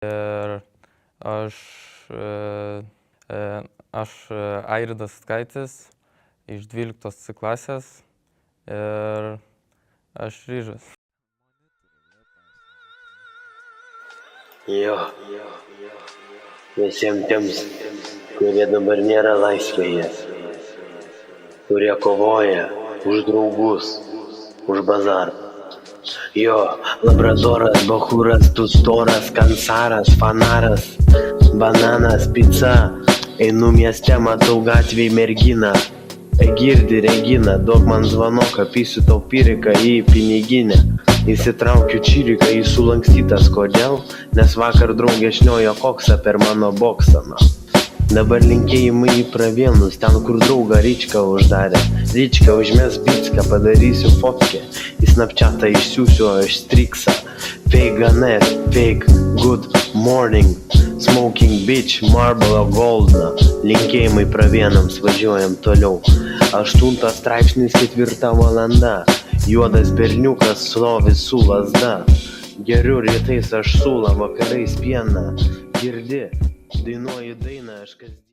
Ir aš, aš Airidas Skaitis iš 12 klasės ir aš ryžas. Jo, visiems tiems, kurie dabar nėra laisvėje, kurie kovoja už draugus, už bazarą. Jo, labradoras, bachūras, tu storas, kansaras, fanaras, bananas, pica, einu mieste, matau gatvėj merginą. Girdi Regina, duok man zvanoką, pysiu tau piriką į piniginę. Įsitraukiu čiriką į sulankstytas, kodėl? Nes vakar draugė šniojo koksą per mano boksą. Dabar linkėjimai į Pravėnus, ten kur draugą Ryčką uždarė. Ryčką užmes bicką, padarysiu fotkę, į Snapchatą išsiųsiu aš striksą. Fake ganet, fake good morning, smoking bitch, marble gold. Linkėjimai Pravėnams, važiuojam toliau. 8 straipsnis 4 valanda, juodas berniukas stovi su lazda. Geriu rytais aš sulą, vakarais pieną, girdi, dainuoju dainą aš kasdien.